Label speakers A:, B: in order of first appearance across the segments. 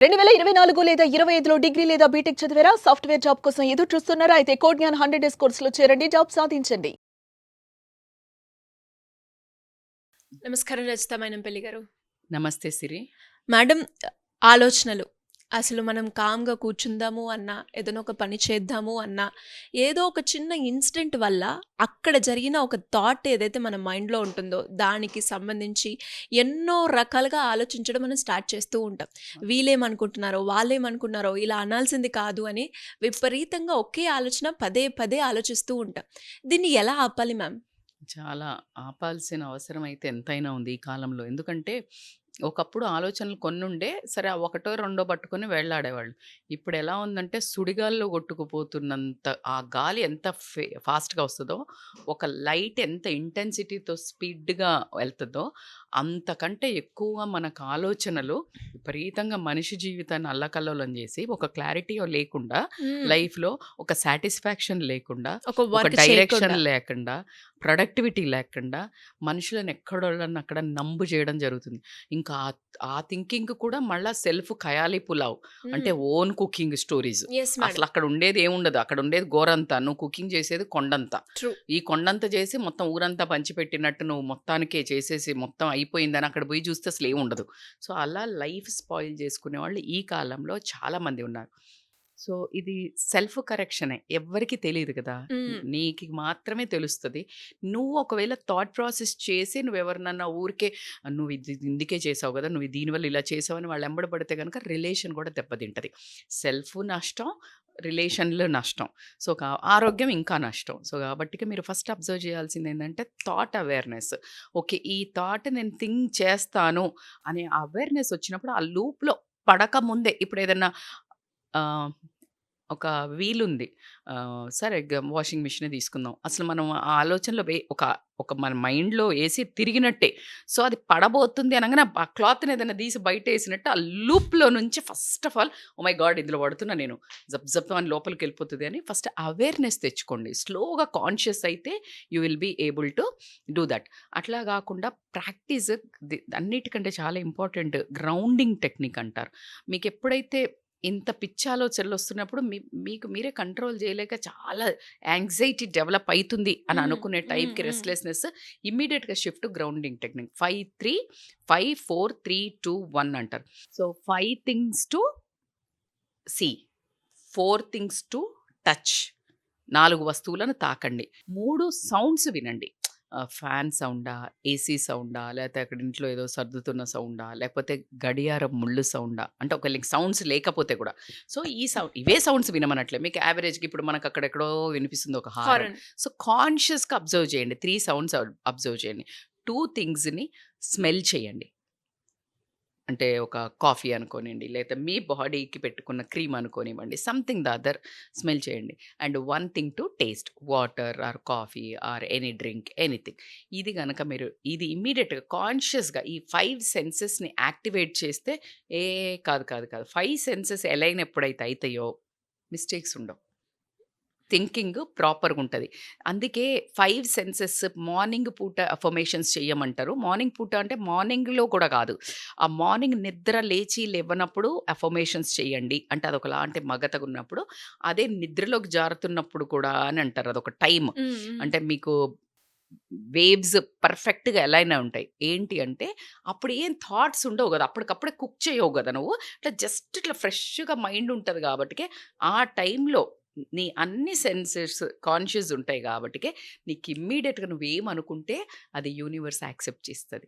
A: 2024 లేదా 25లో డిగ్రీ లేదా బీటెక్ చదివారా? సాఫ్ట్‌వేర్ జాబ్ కోసం ఎదురు చూస్తున్నారా? అయితే కోడ్ జ్ఞాన్ 100 డేస్ కోర్సులో చేరండి. జాబ్ సాధించండి.
B: నమస్కారం రచిత మైనంపల్లి గారు.
C: నమస్తే సిరి.
B: మేడం, ఆలోచనలు అసలు మనం కామ్‌గా కూర్చుందాము అన్నా, ఏదైనా ఒక పని చేద్దాము అన్నా, ఏదో ఒక చిన్న ఇన్సిడెంట్ వల్ల అక్కడ జరిగిన ఒక థాట్ ఏదైతే మన మైండ్‌లో ఉంటుందో, దానికి సంబంధించి ఎన్నో రకాలుగా ఆలోచించడం మనం స్టార్ట్ చేస్తూ ఉంటాం. వీళ్ళేమనుకుంటున్నారో, వాళ్ళేమనుకున్నారో, ఇలా అనాల్సింది కాదు అని విపరీతంగా ఒకే ఆలోచన పదే పదే ఆలోచిస్తూ ఉంటాం. దీన్ని ఎలా ఆపాలి మ్యామ్?
C: చాలా ఆపాల్సిన అవసరం అయితే ఎంతైనా ఉంది ఈ కాలంలో. ఎందుకంటే, ఒకప్పుడు ఆలోచనలు కొన్నుండే. సరే ఆ ఒకటో, రెండో పట్టుకొని వెళ్ళాడేవాళ్ళు. ఇప్పుడెలా ఉందంటే, సుడిగాలిలో కొట్టుకుపోతున్నంత ఆ గాలి ఎంత ఫాస్ట్‌గా వస్తదో, ఒక లైట్ ఎంత ఇంటెన్సిటీతో స్పీడ్‌గా వెళ్తదో, అంతకంటే ఎక్కువగా మనకు ఆలోచనలు విపరీతంగా మనిషి జీవితాన్ని అల్లకల్లోలం చేసి, ఒక క్లారిటీ లేకుండా లైఫ్‌లో, ఒక సాటిస్ఫాక్షన్ లేకుండా,
B: ఒక
C: ఒక
B: వర్క్
C: డైరెక్షన్
B: చేయకుండా.
C: లేకుండా, ప్రొడక్టివిటీ లేకుండా మనుషులను ఎక్కడోళ్ళని అక్కడ నంబు చేయడం జరుగుతుంది. ఇంకా ఆ థింకింగ్ కూడా మళ్ళా సెల్ఫ్ ఖయాలీ పులావ్. అంటే own cooking stories.
B: Yes madam.
C: అసలు అక్కడ ఉండేది ఏముండదు. అక్కడ ఉండేది గోరంతా. నువ్వు కుకింగ్ చేసేది కొండంత.
B: ట్రూ.
C: ఈ కొండంత చేసి మొత్తం ఊరంతా పంచిపెట్టినట్టు నువ్వు మొత్తానికే చేసేసి మొత్తం అయిపోయిందని అక్కడ పోయి చూస్తే అసలు ఏముండదు. సో అలా లైఫ్ స్పాయిల్ చేసుకునే వాళ్ళు ఈ కాలంలో చాలా మంది ఉన్నారు. సో ఇది సెల్ఫ్ కరెక్షనే. ఎవ్వరికీ తెలీదు కదా!
B: హ్మ్.
C: నీకు మాత్రమే తెలుస్తది. నువ్వు ఒకవేళ థాట్ ప్రాసెస్ చేసి నువ్వెవరినన్నా ఊరికే నువ్వు ఇది ఇందుకే చేసావు గదా! నువ్వు దీనివల్ల ఇలా చేసావని వాళ్ళు ఎంబడి పడితే గనక రిలేషన్ కూడా దెబ్బతింటది. సెల్ఫ్ నష్టం, రిలేషన్‌లో నష్టం. సో, ఆరోగ్యం ఇంకా నష్టం. సో, కాబట్టిక మీరు ఫస్ట్ అబ్జర్వ్ చేయాల్సిందేంటంటే థాట్ అవేర్‌నెస్. ఓకే. ఈ థాట్ నేను థింక్ చేస్తాను అనే అవేర్‌నెస్ వచ్చినప్పుడు ఆ లూప్‌లో పడక ముందే ఇప్పుడేదన్నా ఆహ్, ఒక వీలుంది. సరే వాషింగ్ మిషనే తీసుకుందాం. అసలు మనం ఆ ఆలోచనలో ఒక ఒక మన మైండ్‌లో ఏసి తిరిగినట్టే. సో, అది పడబోతుంది అనంగానే ఆ క్లాత్‌ని ఏదైనా తీసి బయటేసినట్టు ఆ లూప్‌లో నుంచి first of all oh my God! ఇందులో పడుతున్నా నేను. జబ్ జబ్ అని లోపలికెళ్ళిపోతది అని ఫస్ట్ అవేర్‌నెస్ తెచ్చుకోండి. స్లోగా కాన్షియస్ అయితే you will be able to do that. అట్లా గాకుండా ప్రాక్టీస్ అన్నిటికంటే చాలా ఇంపార్టెంట్ గ్రౌండింగ్ టెక్నిక్ అంటారు. మీకెప్పుడైతే ఇంత పిచ్చి ఆలోచనలొస్తున్నప్పుడు మీకు మీరే కంట్రోల్ చేయలేక చాలా యాంగ్జైటీ డెవలప్ అయితుంది అని అనుకునే టైంకి రెస్ట్‌లెస్‌నెస్ ఇమ్మీడియేట్‌గా షిఫ్ట్ టు గ్రౌండింగ్ టెక్నిక్. 5, 3, 5, 4, 3, 2, 1 అంటారు. So, 5 things to see, 4 things to touch. 4 వస్తువులను తాకండి. 3 సౌండ్స్ వినండి. ఫ్యాన్ సౌండా, ఏసీ సౌండా, లేతే అక్కడ ఇంట్లో ఏదో సర్దుతున్న సౌండా, లేకపోతే గడియారం ముళ్ళు సౌండా, అంటే ఒకవేళ సౌండ్స్ లేకపోతే కూడా. సో, ఇవే సౌండ్స్ వినమనట్లే. మీకు యావరేజ్‌గా ఇప్పుడు మనకు అక్కడెక్కడో వినిపిస్తుంది ఒక హారన్.
B: హారన్.
C: సో, కాన్షియస్‌గా అబ్జర్వ్ చేయండి. 3 సౌండ్స్ అబ్జర్వ్ చేయండి. 2 థింగ్స్‌ని స్మెల్ చేయండి. అంటే ఒక కాఫీ అనుకోనియండి, లేదా మీ బాడీకి పెట్టుకున్న క్రీమ్ అనుకోనివ్వండి. సంథింగ్ ద అదర్ స్మెల్ చేయండి. And one thing to taste water or coffee or any drink anything. ఇది గనక మీరు ఇది ఇమ్మీడియేట్‌గా కాన్షియస్‌గా ఈ 5 సెన్సెస్‌ని యాక్టివేట్ చేస్తే ఏ కాదు, కాదు, కాదు. 5 సెన్సెస్ ఎలైన్ ఎప్పుడైతే అయితాయో మిస్టేక్స్ ఉండవు. థింకింగ్ ప్రాపర్‌గుంటది. అందుకే 5 సెన్సెస్ మార్నింగ్ పూట అఫర్మేషన్స్ చెయ్యమంటారు. మార్నింగ్ పూట అంటే మార్నింగ్‌లో కూడా కాదు. ఆ మార్నింగ్ నిద్ర లేచి లేవనప్పుడు అఫర్మేషన్స్ చేయండి. అంటే అదొకలాంటి మగతగున్నప్పుడు. అదే నిద్రలోకి జారుతున్నప్పుడు కూడా అని అంటారు. అదొక టైమ్. అంటే మీకు వేవ్స్ పర్ఫెక్ట్‌గా ఎలైన్ అయి ఉంటాయి. ఏంటి అంటే అప్పుడు ఏం థాట్స్ ఉండవు గదా! అప్పటికప్పుడే కుక్ చేయవు గదా నువ్వు. ఇట్లా జస్ట్ ఇట్లా ఫ్రెష్‌గా మైండ్ ఉంటది గాబట్టికే ఆ టైంలో నీ అన్ని సెన్సెస్ కాన్షియస్ ఉంటాయి గాబట్టికే నీకు ఇమ్మీడియేట్‌గా నువ్వేమనుకుంటే అది యూనివర్స్ యాక్సెప్ట్ చేస్తది.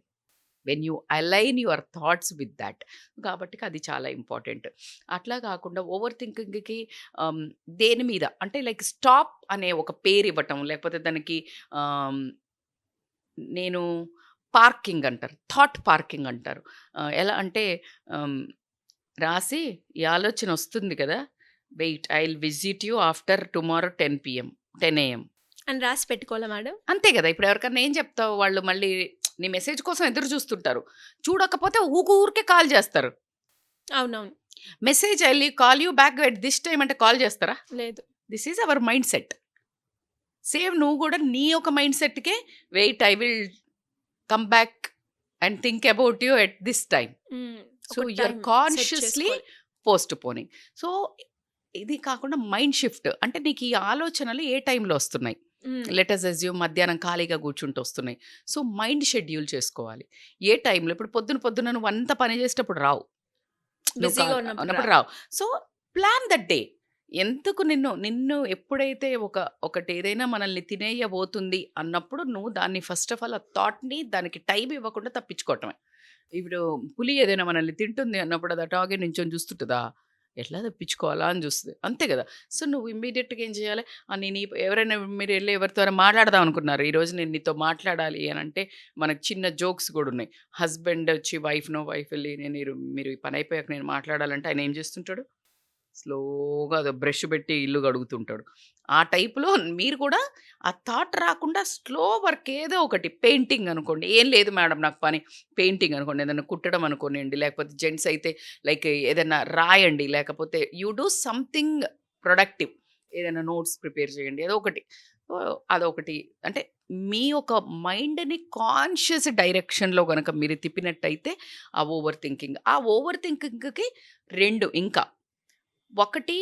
C: When you align your thoughts with thought. కాబట్టికి అది చాలా ఇంపార్టెంట్. అట్లా గాకుండా ఓవర్ థింకింగ్‌కి ఆహ్, దేని మీద అంటే లైక్ స్టాప్ అనే ఒక పేరివ్వటం లేకపోతే దానికి ఆహ్, నేను పార్కింగ్ అంటారు. థాట్ పార్కింగ్ అంటారు. ఎలా అంటే ఆహ్, రాసి ఈ ఆలోచనొస్తుంది కదా! Wait I will visit you after tomorrow 10 PM 10 AM.
B: అని రాసి పెట్టుకోవాలా మేడం?
C: అంతే గదా! ఇప్పుడు ఎవరికన్నా ఏం చెప్తావు? వాళ్ళు మళ్ళీ నీ మెసేజ్ కోసం ఎదురు చూస్తుంటారు. చూడకపోతే ఊరికే కాల్ చేస్తారు.
B: అవునవును.
C: Message I will call you back at this time అంటే కాల్ చేస్తారా?
B: లేదు.
C: This is our mindset. సేమ్ నువ్వు గూడా నీ యొక్క మైండ్ సెట్‌కే wait I will come back and think about you at this time.
B: Hmm.
C: So,
B: ఒక
C: యూ ఆర్
B: టైమ్ సెట్
C: కాన్షియస్‌లీ
B: చేసుకోవాలి.
C: Postponing. సో, ఇది కాకుండా మైండ్ షిఫ్ట్. అంటే నీకు ఈ ఆలోచనలు ఏ టైంలో వస్తున్నాయి? లెట్ అస్ అస్యూమ్ మధ్యాహ్నం ఖాళీగా కూర్చుంటూ వస్తున్నాయి. సో, మైండ్ షెడ్యూల్ చేసుకోవాలి. ఏ టైంలో ఇప్పుడు పొద్దున నువ్వు అంత పని చేసేటప్పుడు రావు. నువ్వు
B: బిజీగా ఉన్నప్పుడు
C: ఉన్నప్పుడు
B: రావు.
C: రావు. So, plan that day. ఎందుకు నిన్ను ఎప్పుడైతే ఒకటి ఏదైనా మనల్ని తినేయబోతుంది అన్నప్పుడు నువ్వు దాన్ని ఫస్ట్ ఆఫ్ ఆల్ ఆ థాట్‌ని దానికి టైం ఇవ్వకుండా తప్పించుకోవటమే. ఇప్పుడు పులి ఏదైనా మనల్ని తింటుంది అన్నప్పుడు అది అటాగే నించొని చూస్తుంటదా? ఎట్లా తప్పించుకోవాలా అని చూస్తది. అంతే కదా! సో, నువ్వు ఇమ్మీడియేట్‌గా ఏం చేయాలి? నేను ఎవరైనా మీరు ఎళ్లి ఎవరితో మాట్లాడదాం అనుకున్నారు. ఈరోజు నేను నీతో మాట్లాడాలి అనంటే మనకు చిన్న జోక్స్ కూడా ఉన్నాయి. హస్బెండ్ వచ్చి వైఫ్ ఎళ్లి మీరు ఈ పని అయిపోయాక నేను మాట్లాడాలంటే ఆయన ఏం చేస్తుంటాడు? స్లోగా అదో బ్రష్ పెట్టి ఇల్లు కడుగుతుంటాడు. ఆ టైప్‌లో మీరు కూడా ఆ థాట్ రాకుండా స్లో వర్క్ ఏదో ఒకటి పెయింటింగ్ అనుకోండి. ఏం లేదు మేడం నాకు పని. పెయింటింగ్ అనుకోండి. ఏదైనా కుట్టడం అనుకోనియండి. లేకపోతే జెంట్స్ అయితే లైక్ ఏదైనా రాయండి. లేకపోతే యూ డూ సంథింగ్ ప్రొడక్టివ్. ఏదైనా నోట్స్ ప్రిపేర్ చేయండి. ఏదో ఒకటి. అదొకటి. అంటే మీ యొక్క మైండ్‌ని కాన్షియస్ డైరెక్షన్‌లో గనక మీరు తిప్పినట్టయితే ఆ ఓవర్ థింకింగ్. ఆ ఓవర్ థింకింగ్‌కి 2 ఇంకా. ఒకటి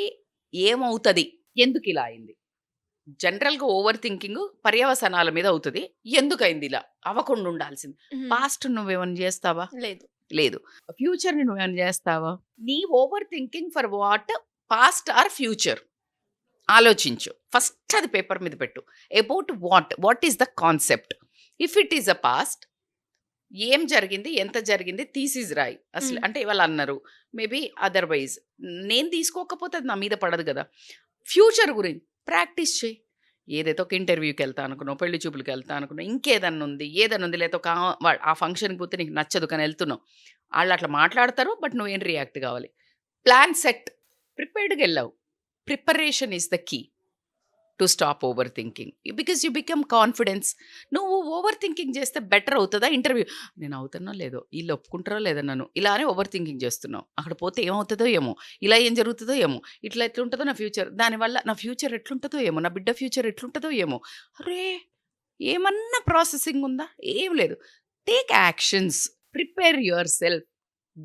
C: ఏమవుతది? ఎందుకిలా అయింది? జనరల్‌గా ఓవర్ థింకింగ్ పర్యవసానాల మీద అవుతది. ఎందుకయింది ఇలా? అవ్వకుండా ఉండాల్సింది. పాస్ట్ నువ్వేమన్నా చేస్తావా?
B: లేదు.
C: లేదు. ఫ్యూచర్‌ని నువ్వేమన్నా చేస్తావా? నీ over thinking for what? Past or future? ఆలోచించు. ఫస్ట్ అది పేపర్ మీద పెట్టు. About what? What is the concept? If it is a past ఏం జరిగింది? ఎంత జరిగింది? థీసిస్ రాయి. అసలు
B: హ్మ్.
C: అంటే వాళ్ళన్నారు. మేబీ అదర్‌వైజ్ నేను తీసుకోకపోతే అది నా మీద పడదు గదా! ఫ్యూచర్ గురించి ప్రాక్టీస్ చెయి. ఏదైతే ఒక ఇంటర్వ్యూకెళ్తా అనుకున్నావు, పెళ్లి చూపులకెళ్తా అనుకున్నావు, ఇంకేదన్నా ఉంది, ఏదన్నా ఉంది లేతే ఒక ఆ ఫంక్షన్‌కి పోతే నీకు నచ్చదు కానీ ఎళ్తున్నావు. ఆళ్ళట్లా మాట్లాడతారు. బట్ నువ్వేం రియాక్ట్ కావాలి. Plan set. ప్రిపేర్డ్‌గెళ్ళావు. Preparation is the key to stop overthinking. Because you become confidence. నువ్వు ఓవర్ థింకింగ్ చేస్తే బెటర్ అవుతదా ఇంటర్వ్యూ? నేను అవుతానో లేదో, ఈళ్ళు ఒప్పుకుంటారో లేదో నన్ను, ఇలానే ఓవర్ థింకింగ్ చేస్తున్నావు. అక్కడ పోతే ఏమవుతుందో ఏమో, ఇలా ఏం జరుగుతుందో ఏమో, ఇట్లా ఎట్లుంటుందో నా ఫ్యూచర్, దానివల్ల నా ఫ్యూచర్ ఎట్లుంటుందో ఏమో, నా బిడ్డ ఫ్యూచర్ ఎట్లుంటుందో ఏమో. అరే! ఏమన్నా ప్రాసెసింగ్ ఉందా? ఏం లేదు. Take actions. Prepare your self.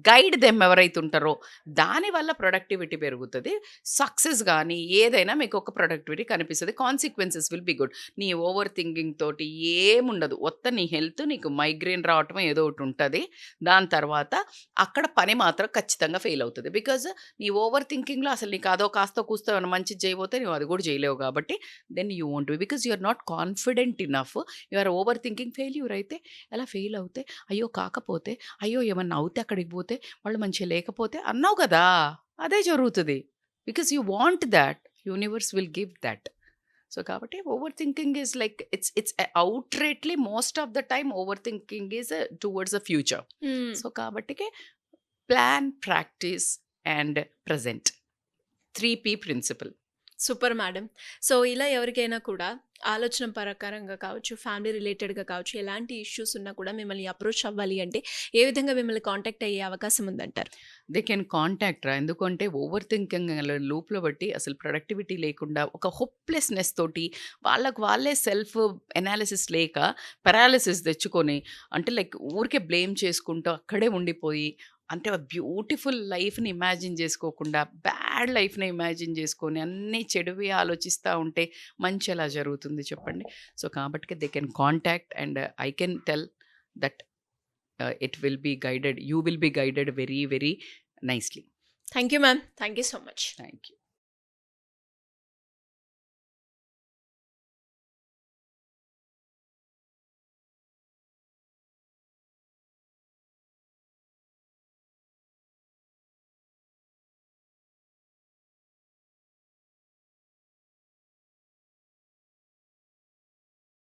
C: Guide them ఎవరైతే ఉంటారో దానివల్ల ప్రొడక్టివిటీ పెరుగుతుంది. సక్సెస్ కానీ ఏదైనా మీకు ఒక ప్రొడక్టివిటీ కనిపిస్తుంది. Consequences will be good. నీ ఓవర్ థింకింగ్ తోటి ఏముండదు. నీ హెల్త్ నీకు మైగ్రేన్ రావటం ఏదో ఒకటి ఉంటుంది. దాని తర్వాత అక్కడ పని మాత్రం ఖచ్చితంగా ఫెయిల్ అవుతుంది. బికాజ్ నీ ఓవర్ థింకింగ్లో అసలు నీకు అదో కాస్తో కూస్తో ఏమైనా మంచిది చేయబోతే నువ్వు అది కూడా చేయలేవు కాబట్టి then you won't be, because you are not confident enough. You are over thinking. Failure అయితే ఎలా ఫెయిల్ అవుతే అయ్యో కాకపోతే అయ్యో ఏమన్నా అవుతే అక్కడికి పోతే వాళ్ళు మంచిగా లేకపోతే అన్నావు కదా, అదే జరుగుతుంది. Because you want that, universe will give that. So కాబట్టి overthinking is like it's outrightly most of the time overthinking is towards the future.
B: Hmm.
C: So కాబట్టి plan, practice and present. 3P principle.
B: Super madam. So, ఇలా ఎవరికైనా కూడా ఆలోచన ప్రకారంగా కావచ్చు, family రిలేటెడ్‌గా కావచ్చు, ఎలాంటి ఇష్యూస్ ఉన్నా కూడా మిమ్మల్ని అప్రోచ్ అవ్వాలి అంటే ఏ విధంగా మిమ్మల్ని కాంటాక్ట్ అయ్యే అవకాశం ఉందంటారు?
C: దే కెన్ కాంటాక్ట్ రా. ఎందుకంటే ఓవర్ థింకింగ్ లూప్లో బట్టి అసలు ప్రొడక్టివిటీ లేకుండా ఒక హోప్లెస్నెస్ తోటి వాళ్ళకు వాళ్ళే సెల్ఫ్ ఎనాలిసిస్ లేక పెరాలిసిస్ తెచ్చుకొని అంటే లైక్ ఊరికే బ్లేమ్ చేసుకుంటూ అక్కడే ఉండిపోయి అంటే బ్యూటిఫుల్ లైఫ్ని ఇమాజిన్ చేసుకోకుండా బ్యాడ్ లైఫ్ని ఇమాజిన్ చేసుకొని అన్నీ చెడువి ఆలోచిస్తూ ఉంటే మంచి ఎలా జరుగుతుంది చెప్పండి. సో కాబట్టి they can contact and I can tell that it will be guided, you will be guided very very nicely.
B: Thank you ma'am. Thank you so much.
C: Thank you.